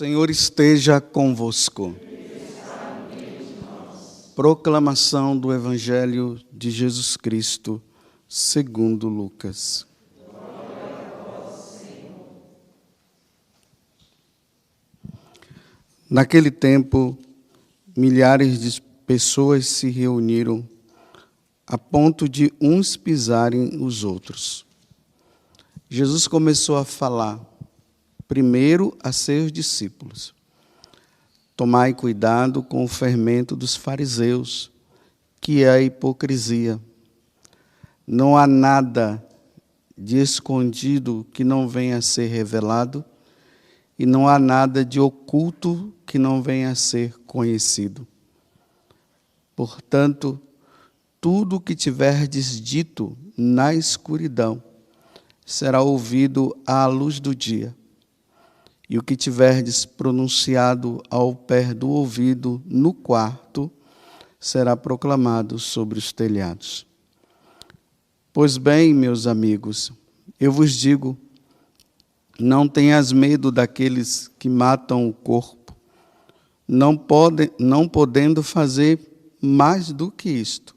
Senhor esteja convosco. Proclamação do Evangelho de Jesus Cristo, segundo Lucas. Naquele tempo, milhares de pessoas se reuniram a ponto de uns pisarem os outros. Jesus começou a falar primeiro a seus discípulos: tomai cuidado com o fermento dos fariseus, que é a hipocrisia. Não há nada de escondido que não venha a ser revelado, e não há nada de oculto que não venha a ser conhecido. Portanto, tudo o que tiverdes dito na escuridão será ouvido à luz do dia, e o que tiverdes pronunciado ao pé do ouvido no quarto será proclamado sobre os telhados. Pois bem, meus amigos, eu vos digo, não tenhas medo daqueles que matam o corpo, não podendo fazer mais do que isto.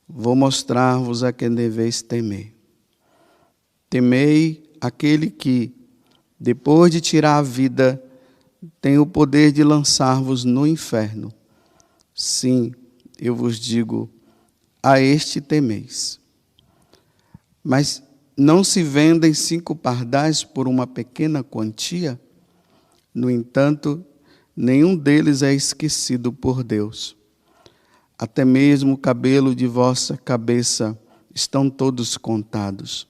Vou mostrar-vos a quem deveis temer. Temei aquele que, depois de tirar a vida, tem o poder de lançar-vos no inferno. Sim, eu vos digo, a este temeis. Mas não se vendem 5 pardais por uma pequena quantia? No entanto, nenhum deles é esquecido por Deus. Até mesmo o cabelo de vossa cabeça estão todos contados.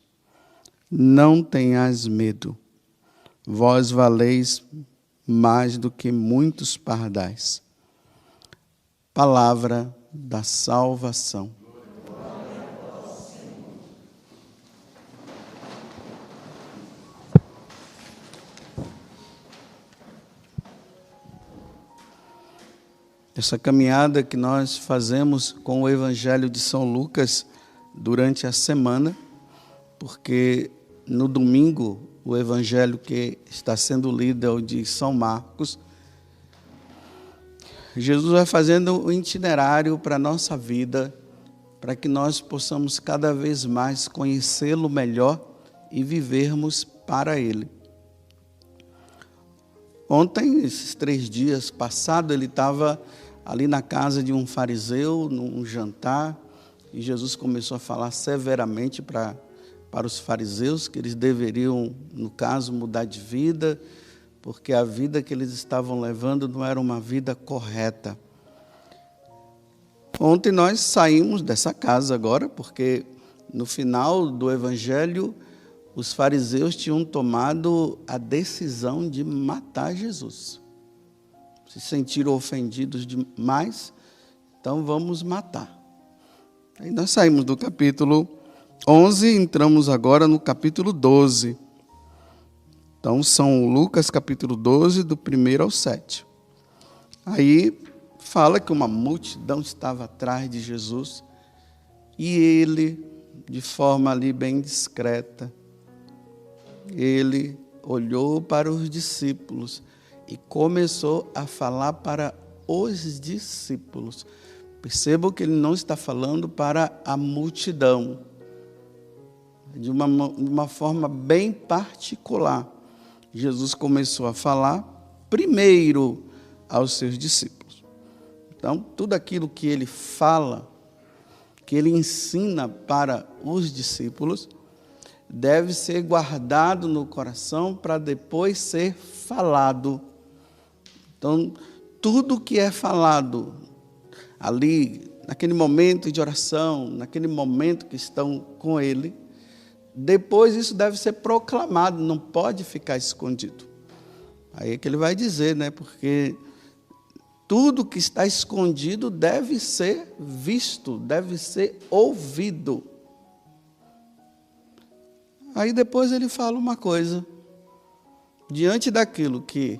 Não tenhais medo. Vós valeis mais do que muitos pardais. Palavra da salvação. Essa caminhada que nós fazemos com o Evangelho de São Lucas durante a semana, porque no domingo o Evangelho que está sendo lido é o de São Marcos. Jesus vai fazendo o itinerário para a nossa vida, para que nós possamos cada vez mais conhecê-lo melhor e vivermos para Ele. Ontem, esses 3 dias passados, ele estava ali na casa de um fariseu, num jantar, e Jesus começou a falar severamente para os fariseus que eles deveriam, no caso, mudar de vida, porque a vida que eles estavam levando não era uma vida correta. Ontem nós saímos dessa casa agora, porque no final do Evangelho, os fariseus tinham tomado a decisão de matar Jesus. Se sentiram ofendidos demais, então vamos matar. Aí nós saímos do capítulo 11 e entramos agora no capítulo 12. Então, São Lucas, capítulo 12, do 1 ao 7. Aí fala que uma multidão estava atrás de Jesus e ele, de forma ali bem discreta, ele olhou para os discípulos e começou a falar para os discípulos. Percebam que ele não está falando para a multidão, de uma forma bem particular. Jesus começou a falar primeiro aos seus discípulos. Então, tudo aquilo que ele fala, que ele ensina para os discípulos, deve ser guardado no coração para depois ser falado. Então, tudo que é falado ali, naquele momento de oração, naquele momento que estão com ele, depois isso deve ser proclamado, não pode ficar escondido. Aí é que ele vai dizer, né? Porque tudo que está escondido deve ser visto, deve ser ouvido. Aí depois ele fala uma coisa, diante daquilo que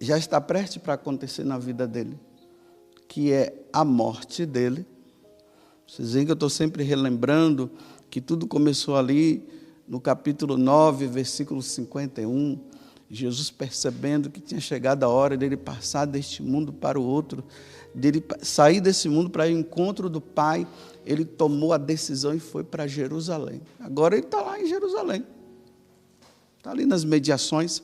já está prestes para acontecer na vida dele, que é a morte dele. Vocês veem que eu estou sempre relembrando que tudo começou ali no capítulo 9, versículo 51. Jesus, percebendo que tinha chegado a hora dele passar deste mundo para o outro, dele sair desse mundo para ir ao encontro do Pai, ele tomou a decisão e foi para Jerusalém. Agora ele está lá em Jerusalém, está ali nas mediações.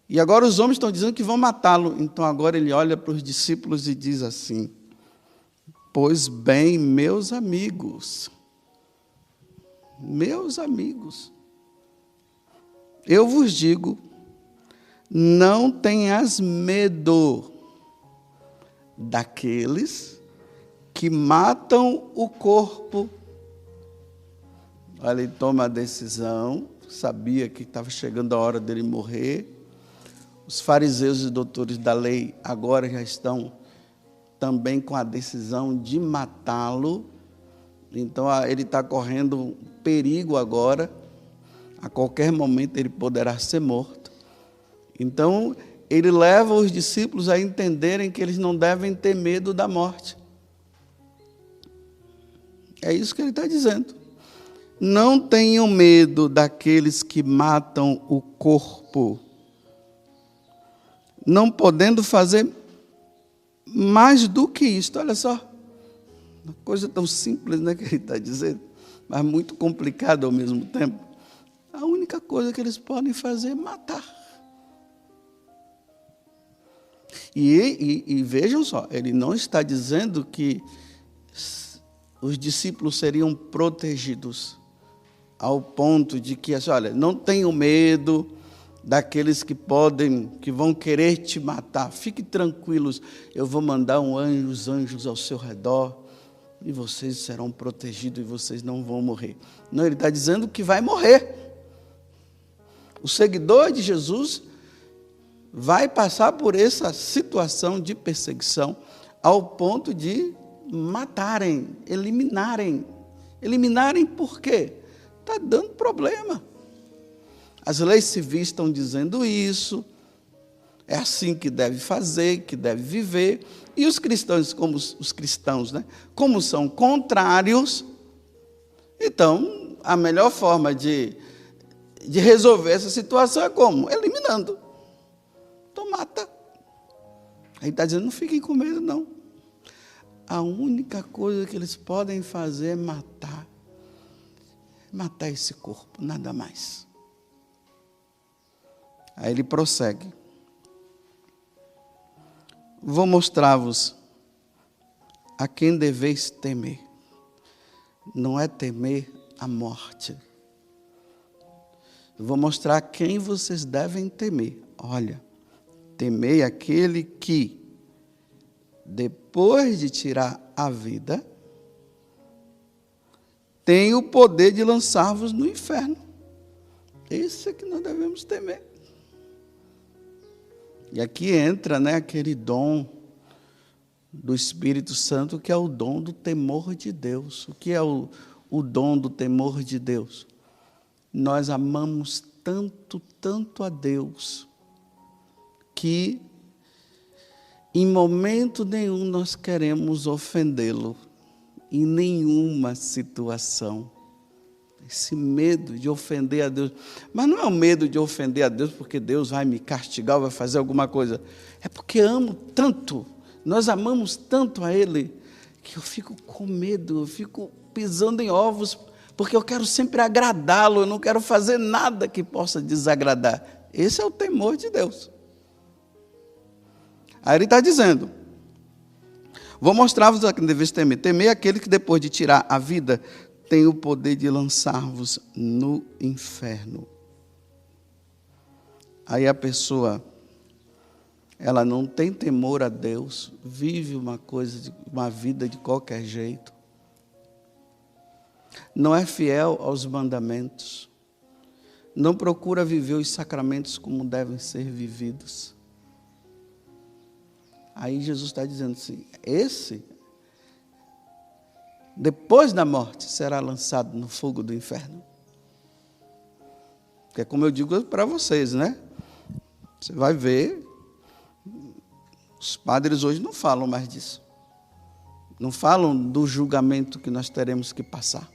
E agora os homens estão dizendo que vão matá-lo. Então agora ele olha para os discípulos e diz assim: pois bem, meus amigos, eu vos digo, não tenhas medo daqueles que matam o corpo. Olha, ele toma a decisão, sabia que estava chegando a hora dele morrer. Os fariseus e doutores da lei agora já estão também com a decisão de matá-lo. Então ele está correndo perigo agora. A qualquer momento ele poderá ser morto. Então ele leva os discípulos a entenderem que eles não devem ter medo da morte. É isso que ele está dizendo. Não tenham medo daqueles que matam o corpo, não podendo fazer mais do que isto. Olha só, uma coisa tão simples, né, que ele está dizendo, mas muito complicada ao mesmo tempo. A única coisa que eles podem fazer é matar. E vejam só, ele não está dizendo que os discípulos seriam protegidos ao ponto de que, olha, não tenham medo daqueles que vão querer te matar. Fiquem tranquilos, eu vou mandar os anjos ao seu redor e vocês serão protegidos e vocês não vão morrer. Não, ele está dizendo que vai morrer. O seguidor de Jesus vai passar por essa situação de perseguição ao ponto de matarem, eliminarem. Eliminarem por quê? Está dando problema. As leis civis estão dizendo isso, é assim que deve fazer, que deve viver. E os cristãos, né, como são contrários, então a melhor forma de resolver essa situação é como? Eliminando. Então mata. Aí está dizendo, não fiquem com medo, não. A única coisa que eles podem fazer é matar. Matar esse corpo, nada mais. Aí ele prossegue. Vou mostrar-vos a quem deveis temer. Não é temer a morte. Vou mostrar a quem vocês devem temer. Olha, temei aquele que, depois de tirar a vida, tem o poder de lançar-vos no inferno. Esse é que nós devemos temer. E aqui entra, né, aquele dom do Espírito Santo, que é o dom do temor de Deus. O que é o dom do temor de Deus? Nós amamos tanto, tanto a Deus, que em momento nenhum nós queremos ofendê-lo, em nenhuma situação. Esse medo de ofender a Deus. Mas não é o medo de ofender a Deus porque Deus vai me castigar ou vai fazer alguma coisa. É porque amo tanto, nós amamos tanto a Ele, que eu fico com medo, eu fico pisando em ovos, porque eu quero sempre agradá-lo, eu não quero fazer nada que possa desagradar. Esse é o temor de Deus. Aí ele está dizendo, vou mostrar-vos a quem deveis temer. Temei aquele que depois de tirar a vida, tem o poder de lançar-vos no inferno. Aí a pessoa, ela não tem temor a Deus, vive uma vida de qualquer jeito, não é fiel aos mandamentos, não procura viver os sacramentos como devem ser vividos. Aí Jesus está dizendo assim, esse, depois da morte, será lançado no fogo do inferno. Que é como eu digo para vocês, né? Você vai ver, os padres hoje não falam mais disso. Não falam do julgamento que nós teremos que passar.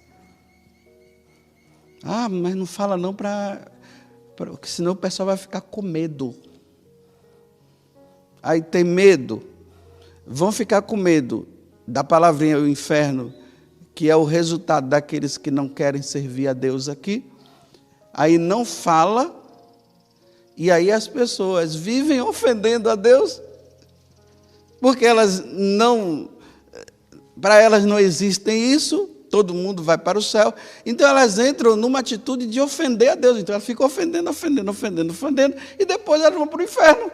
Ah, mas não fala não para porque senão o pessoal vai ficar com medo. Aí tem medo, vão ficar com medo da palavrinha o inferno, que é o resultado daqueles que não querem servir a Deus aqui. Aí não fala, e aí as pessoas vivem ofendendo a Deus, porque para elas não existem isso, todo mundo vai para o céu, então elas entram numa atitude de ofender a Deus, então elas ficam ofendendo, e depois elas vão para o inferno.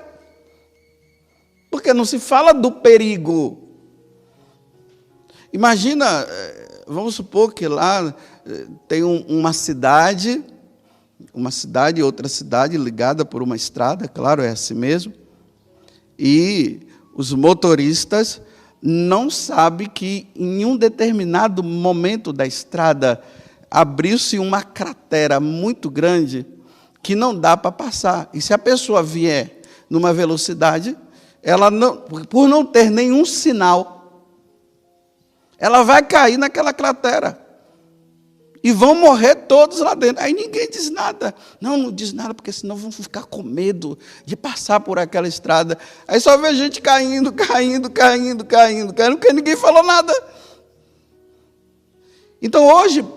Porque não se fala do perigo. Imagina, vamos supor que lá tem uma cidade, outra cidade ligada por uma estrada, claro, é assim mesmo, e os motoristas não sabem que em um determinado momento da estrada abriu-se uma cratera muito grande que não dá para passar. E se a pessoa vier numa velocidade, ela por não ter nenhum sinal, ela vai cair naquela cratera. E vão morrer todos lá dentro. Aí ninguém diz nada. Não diz nada, porque senão vão ficar com medo de passar por aquela estrada. Aí só vê gente caindo, porque ninguém falou nada. Então hoje,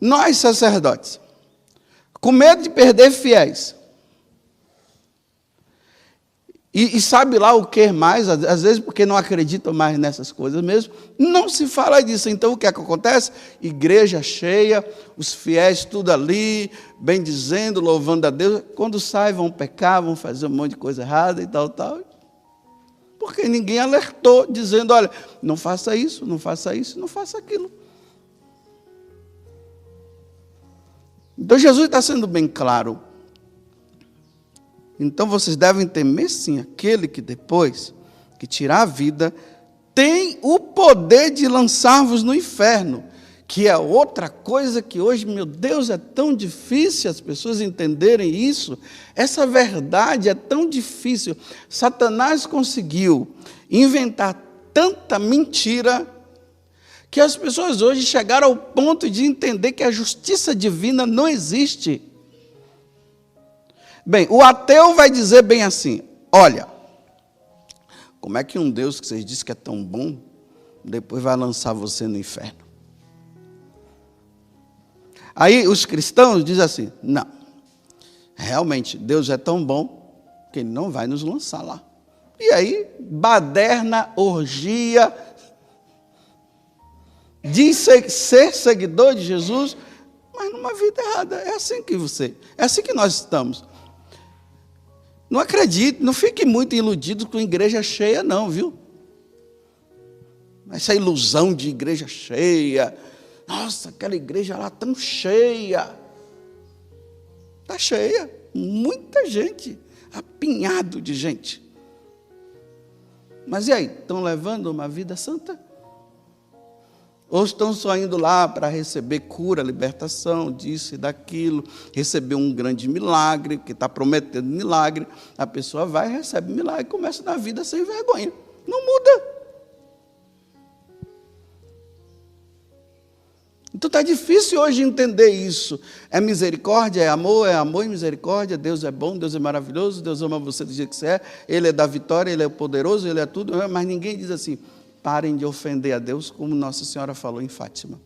nós sacerdotes, com medo de perder fiéis, e sabe lá o que mais, às vezes porque não acreditam mais nessas coisas mesmo, não se fala disso. Então o que é que acontece? Igreja cheia, os fiéis tudo ali, bem dizendo, louvando a Deus. Quando saem vão pecar, vão fazer um monte de coisa errada e tal. Porque ninguém alertou, dizendo, olha, não faça isso, não faça aquilo. Então Jesus está sendo bem claro. Então vocês devem temer sim aquele que depois que tirar a vida tem o poder de lançar-vos no inferno, que é outra coisa que hoje, meu Deus, é tão difícil as pessoas entenderem isso. Essa verdade é tão difícil. Satanás conseguiu inventar tanta mentira que as pessoas hoje chegaram ao ponto de entender que a justiça divina não existe. Bem, o ateu vai dizer bem assim, olha, como é que um Deus que vocês dizem que é tão bom, depois vai lançar você no inferno? Aí os cristãos dizem assim, não, realmente Deus é tão bom que Ele não vai nos lançar lá. E aí, baderna, orgia, diz ser seguidor de Jesus, mas numa vida errada. É assim que nós estamos. Não acredite, não fique muito iludido com igreja cheia, não, viu? Essa ilusão de igreja cheia. Nossa, aquela igreja lá tão cheia. Está cheia. Muita gente. Apinhado de gente. Mas e aí? Estão levando uma vida santa? Ou estão só indo lá para receber cura, libertação, disso e daquilo, receber um grande milagre, que está prometendo milagre, a pessoa vai, recebe milagre e começa na vida sem vergonha. Não muda. Então está difícil hoje entender isso. É misericórdia, é amor e misericórdia, Deus é bom, Deus é maravilhoso, Deus ama você do jeito que você é, Ele é da vitória, Ele é poderoso, Ele é tudo, mas ninguém diz assim, parem de ofender a Deus, como Nossa Senhora falou em Fátima.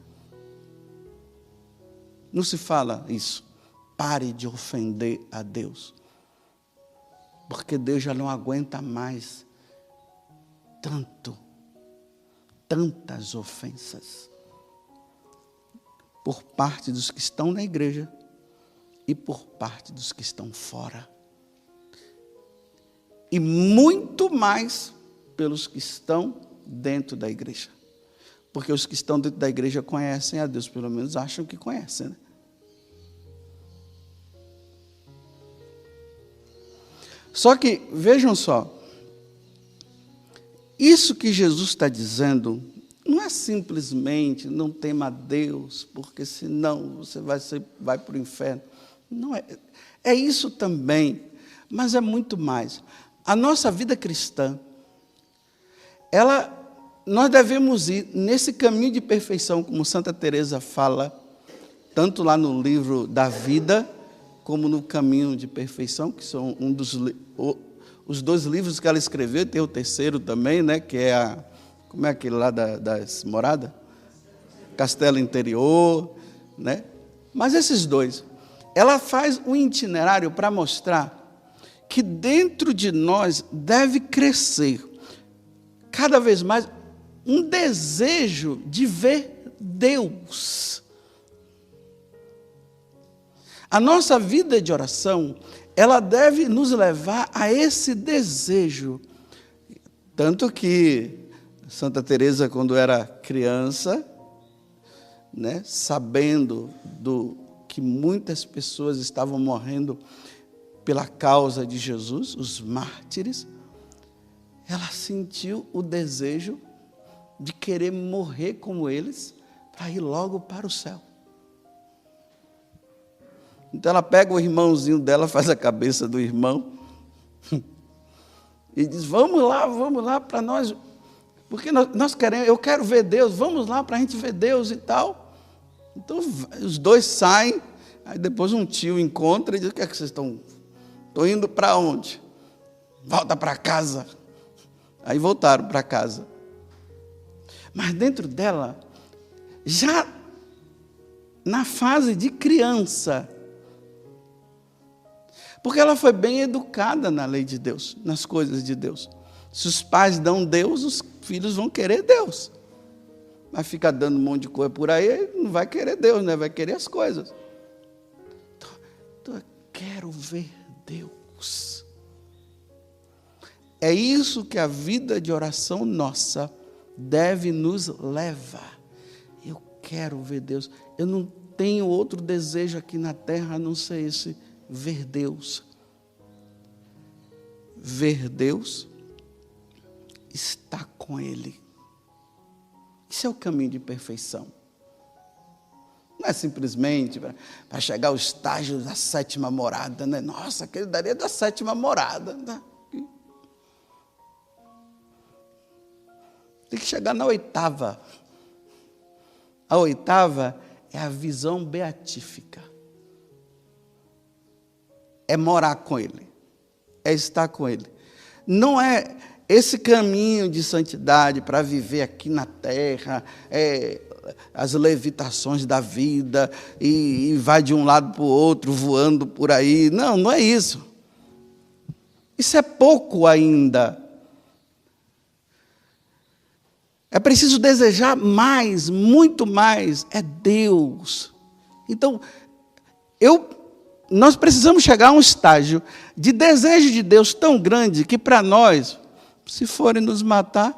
Não se fala isso. Pare de ofender a Deus. Porque Deus já não aguenta mais tantas ofensas. Por parte dos que estão na igreja e por parte dos que estão fora. E muito mais pelos que estão dentro da igreja. Porque os que estão dentro da igreja conhecem a Deus, pelo menos acham que conhecem, né? Só que, vejam só, isso que Jesus está dizendo não é simplesmente não tema a Deus, porque senão você vai para o inferno. Não é. É isso também, mas é muito mais. A nossa vida cristã, nós devemos ir nesse caminho de perfeição, como Santa Teresa fala, tanto lá no livro da vida, como no Caminho de Perfeição, que são os 2 livros que ela escreveu, tem o terceiro também, né, que é como é aquele lá das moradas? Castelo Interior, né? Mas esses 2, ela faz um itinerário para mostrar que dentro de nós deve crescer cada vez mais um desejo de ver Deus. A nossa vida de oração, ela deve nos levar a esse desejo. Tanto que Santa Teresa, quando era criança, né, sabendo que muitas pessoas estavam morrendo pela causa de Jesus, os mártires, ela sentiu o desejo de querer morrer como eles, para ir logo para o céu. Então ela pega o irmãozinho dela, faz a cabeça do irmão e diz: vamos lá para nós, porque nós queremos, eu quero ver Deus, vamos lá para a gente ver Deus e tal. Então os 2 saem, aí depois um tio encontra e diz: o que é que vocês estão indo para onde? Volta para casa. Aí voltaram para casa. Mas dentro dela, já na fase de criança, porque ela foi bem educada na lei de Deus, nas coisas de Deus. Se os pais dão Deus, os filhos vão querer Deus. Mas ficar dando um monte de coisa por aí, não vai querer Deus, né? Vai querer as coisas. Então eu quero ver Deus. É isso que a vida de oração nossa deve nos levar. Eu quero ver Deus. Eu não tenho outro desejo aqui na terra a não ser esse: ver Deus. Ver Deus, estar com Ele. Isso é o caminho de perfeição. Não é simplesmente para chegar ao estágio da 7ª morada, né? Nossa, aquele daria da 7ª morada. Né? Tem que chegar na 8ª. A 8ª é a visão beatífica. É morar com Ele, é estar com Ele. Não é esse caminho de santidade para viver aqui na terra, as levitações da vida, e vai de um lado para o outro, voando por aí. Não, não é isso. Isso é pouco ainda. É preciso desejar mais, muito mais, é Deus. Então, nós precisamos chegar a um estágio de desejo de Deus tão grande que para nós, se forem nos matar,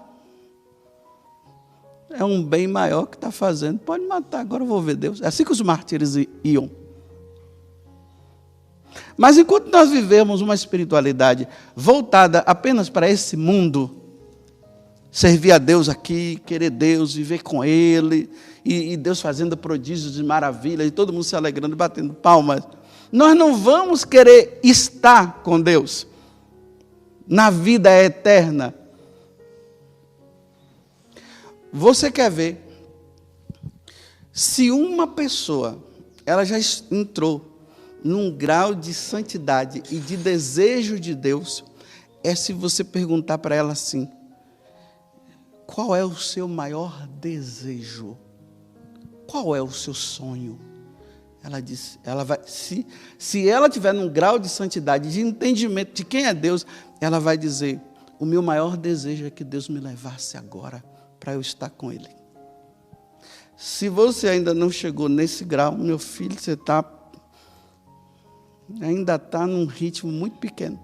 é um bem maior que está fazendo. Pode matar, agora eu vou ver Deus. É assim que os mártires iam. Mas enquanto nós vivemos uma espiritualidade voltada apenas para esse mundo, servir a Deus aqui, querer Deus, viver com Ele, e Deus fazendo prodígios e maravilhas, e todo mundo se alegrando, batendo palmas, nós não vamos querer estar com Deus na vida eterna. Você quer ver? Se uma pessoa, ela já entrou num grau de santidade e de desejo de Deus, é se você perguntar para ela assim: qual é o seu maior desejo? Qual é o seu sonho? Ela diz, se ela tiver num grau de santidade, de entendimento de quem é Deus, ela vai dizer: o meu maior desejo é que Deus me levasse agora para eu estar com Ele. Se você ainda não chegou nesse grau, meu filho, você ainda está num ritmo muito pequeno.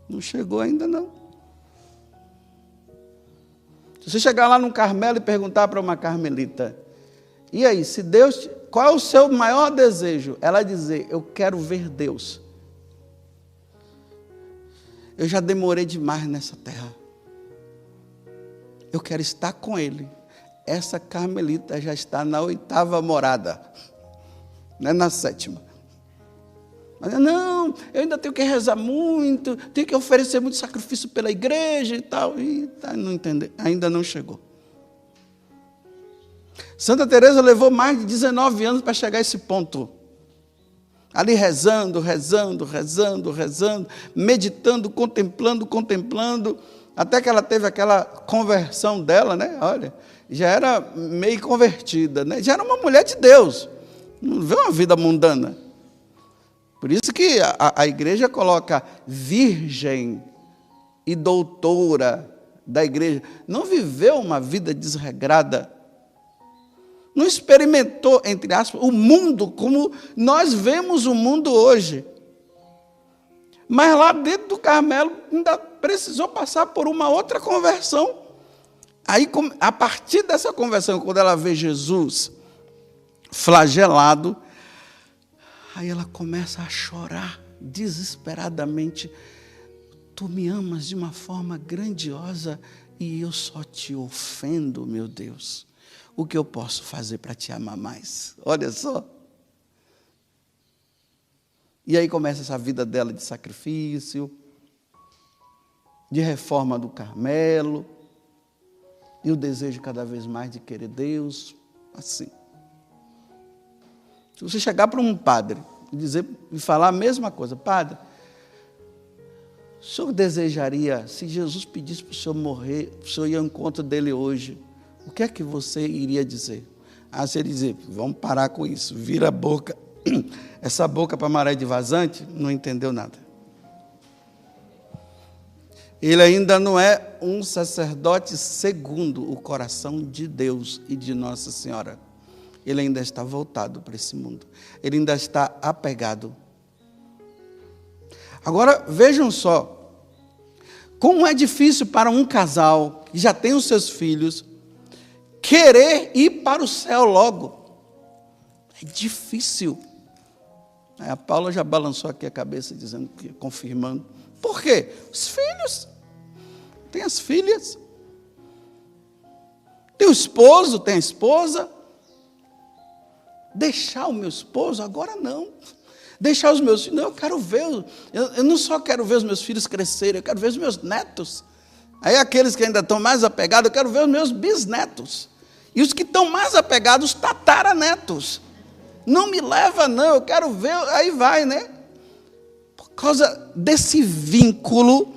Não chegou ainda não. Se você chegar lá no Carmelo e perguntar para uma carmelita: e aí, se Deus, qual é o seu maior desejo? Ela dizer: eu quero ver Deus. Eu já demorei demais nessa terra. Eu quero estar com Ele. Essa carmelita já está na 8ª morada, não é na 7ª. Mas não, eu ainda tenho que rezar muito, tenho que oferecer muito sacrifício pela igreja e tal. E não entender, ainda não chegou. Santa Teresa levou mais de 19 anos para chegar a esse ponto. Ali rezando, meditando, contemplando, até que ela teve aquela conversão dela, né? Olha, já era meio convertida, né? Já era uma mulher de Deus, não viveu uma vida mundana. Por isso que a igreja coloca virgem e doutora da igreja. Não viveu uma vida desregrada, não experimentou, entre aspas, o mundo como nós vemos o mundo hoje. Mas lá dentro do Carmelo ainda precisou passar por uma outra conversão. Aí, a partir dessa conversão, quando ela vê Jesus flagelado, aí ela começa a chorar desesperadamente. Tu me amas de uma forma grandiosa e eu só te ofendo, meu Deus. O que eu posso fazer para te amar mais? Olha só. E aí começa essa vida dela de sacrifício, de reforma do Carmelo, e o desejo cada vez mais de querer Deus, assim. Se você chegar para um padre e falar a mesma coisa, padre, o senhor desejaria, se Jesus pedisse para o senhor morrer, o senhor ir ao encontro dele hoje, o que é que você iria dizer? Ah, se ele dizer, vamos parar com isso, vira a boca, essa boca para maré de vazante, não entendeu nada. Ele ainda não é um sacerdote segundo o coração de Deus e de Nossa Senhora. Ele ainda está voltado para esse mundo. Ele ainda está apegado. Agora, vejam só, como é difícil para um casal que já tem os seus filhos, querer ir para o céu logo. É difícil. Aí a Paula já balançou aqui a cabeça, dizendo, confirmando. Por quê? Os filhos. Tem as filhas. Tem o esposo, tem a esposa. Deixar o meu esposo? Agora não. Deixar os meus filhos? Não, eu quero ver. Eu não só quero ver os meus filhos crescerem, eu quero ver os meus netos. Aí aqueles que ainda estão mais apegados, eu quero ver os meus bisnetos. E os que estão mais apegados, os tataranetos. Não me leva, não, eu quero ver, aí vai, né? Por causa desse vínculo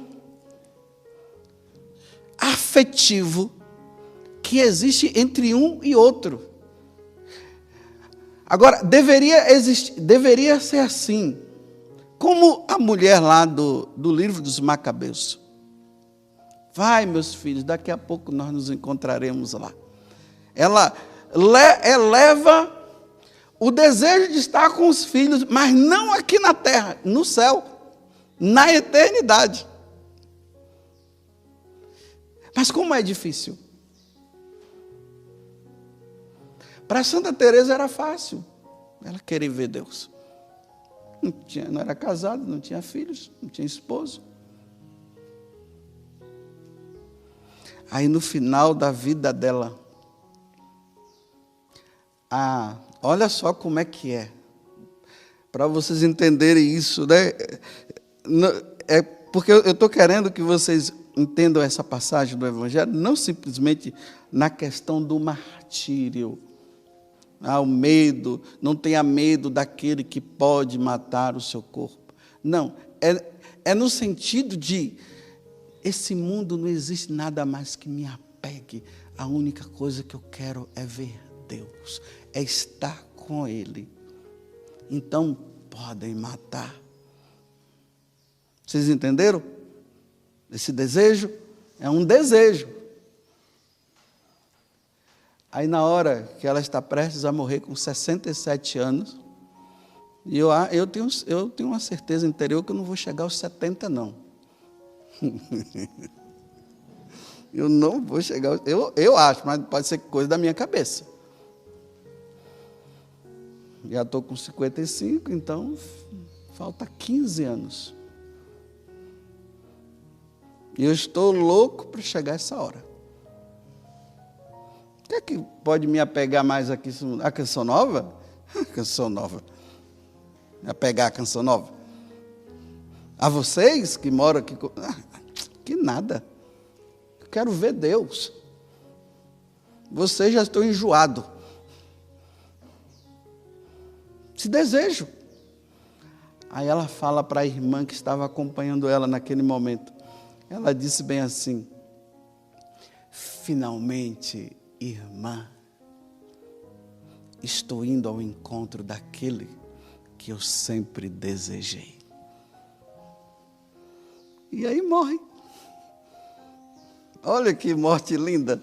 afetivo que existe entre um e outro. Agora, deveria ser assim, como a mulher lá do livro dos Macabeus. Vai, meus filhos, daqui a pouco nós nos encontraremos lá. Ela eleva o desejo de estar com os filhos, mas não aqui na terra, no céu, na eternidade. Mas como é difícil? Para Santa Teresa era fácil, ela queria ver Deus. Não era casada, não tinha filhos, não tinha esposo. Aí no final da vida dela, olha só como é que é. Para vocês entenderem isso, né? É porque eu estou querendo que vocês entendam essa passagem do Evangelho, não simplesmente na questão do martírio. O medo, não tenha medo daquele que pode matar o seu corpo. Não, é no sentido de, esse mundo não existe nada mais que me apegue. A única coisa que eu quero é ver Deus, é estar com Ele. Então, podem matar. Vocês entenderam? Esse desejo é um desejo. Aí, na hora que ela está prestes a morrer com 67 anos, e eu tenho uma certeza interior que eu não vou chegar aos 70, não. Eu não vou chegar, eu acho, mas pode ser coisa da minha cabeça. Já estou com 55, então falta 15 anos. E eu estou louco para chegar a essa hora. O que é que pode me apegar mais aqui? A canção nova? A canção nova. Me apegar a canção nova. A vocês que moram aqui, que nada. Eu quero ver Deus. Vocês já estão enjoados. Esse desejo. Aí ela fala para a irmã que estava acompanhando ela naquele momento. Ela disse bem assim: finalmente, irmã, estou indo ao encontro daquele que eu sempre desejei. E aí morre. Olha que morte linda.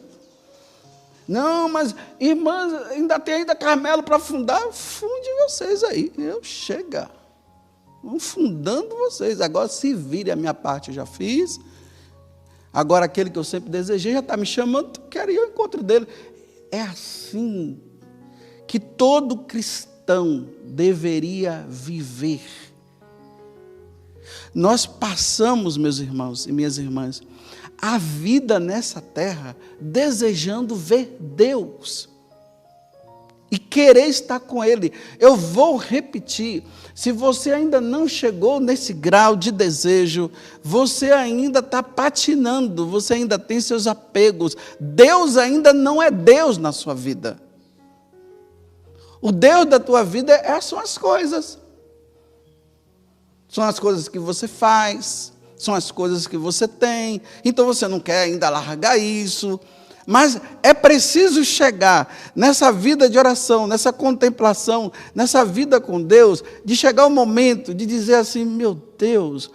Não, mas irmãs, ainda tem ainda Carmelo para fundar. Funde vocês aí. Eu chega. Vão fundando vocês. Agora se vire, a minha parte eu já fiz. Agora aquele que eu sempre desejei já está me chamando, quero ir ao encontro dele. É assim que todo cristão deveria viver. Nós passamos, meus irmãos e minhas irmãs, a vida nessa terra desejando ver Deus e querer estar com Ele. Eu vou repetir, se você ainda não chegou nesse grau de desejo, você ainda está patinando, você ainda tem seus apegos, Deus ainda não é Deus na sua vida. O Deus da tua vida são as coisas. São as coisas que você faz, são as coisas que você tem. Então você não quer ainda largar isso. Mas é preciso chegar nessa vida de oração, nessa contemplação, nessa vida com Deus, de chegar o momento de dizer assim: meu Deus,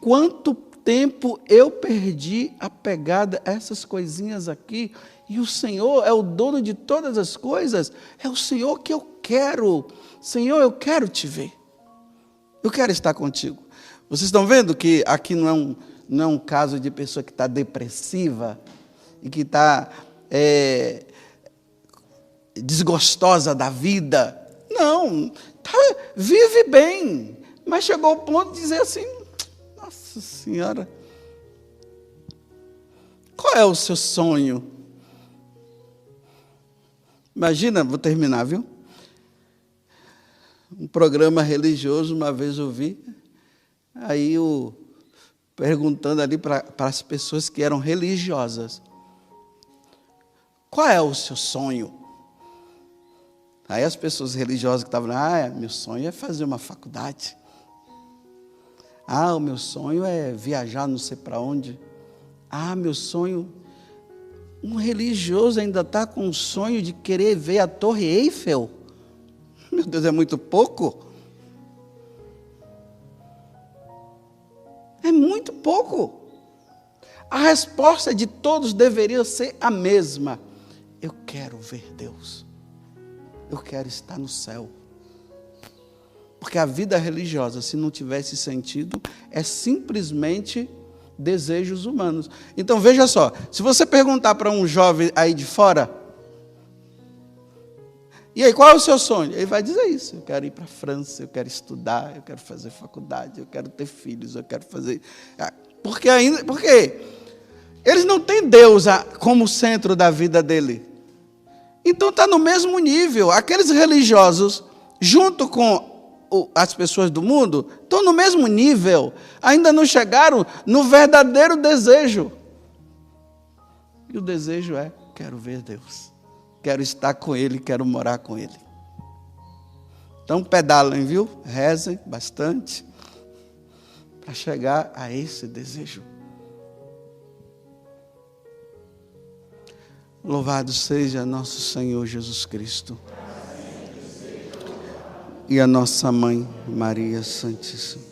quanto tempo eu perdi apegada a essas coisinhas aqui, e o Senhor é o dono de todas as coisas, é o Senhor que eu quero. Senhor, eu quero te ver. Eu quero estar contigo. Vocês estão vendo que aqui não é um caso de pessoa que está depressiva e que está desgostosa da vida. Não, vive bem. Mas chegou ao ponto de dizer assim: nossa Senhora, qual é o seu sonho? Imagina, vou terminar, viu? Um programa religioso, uma vez eu vi, aí perguntando ali para as pessoas que eram religiosas: qual é o seu sonho? Aí as pessoas religiosas que estavam lá: meu sonho é fazer uma faculdade. O meu sonho é viajar não sei para onde. Meu sonho... Um religioso ainda está com o sonho de querer ver a Torre Eiffel? Meu Deus, é muito pouco. É muito pouco. A resposta de todos deveria ser a mesma: eu quero ver Deus. Eu quero estar no céu. Porque a vida religiosa, se não tivesse sentido, é simplesmente desejos humanos. Então veja só, se você perguntar para um jovem aí de fora: e aí, qual é o seu sonho? Ele vai dizer isso: eu quero ir para a França, eu quero estudar, eu quero fazer faculdade, eu quero ter filhos, eu quero fazer... Por quê? Eles não têm Deus como centro da vida dele. Então está no mesmo nível. Aqueles religiosos, junto com as pessoas do mundo, estão no mesmo nível. Ainda não chegaram no verdadeiro desejo. E o desejo é: quero ver Deus. Quero estar com Ele, quero morar com Ele. Então pedalem, viu? Rezem bastante para chegar a esse desejo. Louvado seja nosso Senhor Jesus Cristo e a nossa Mãe Maria Santíssima.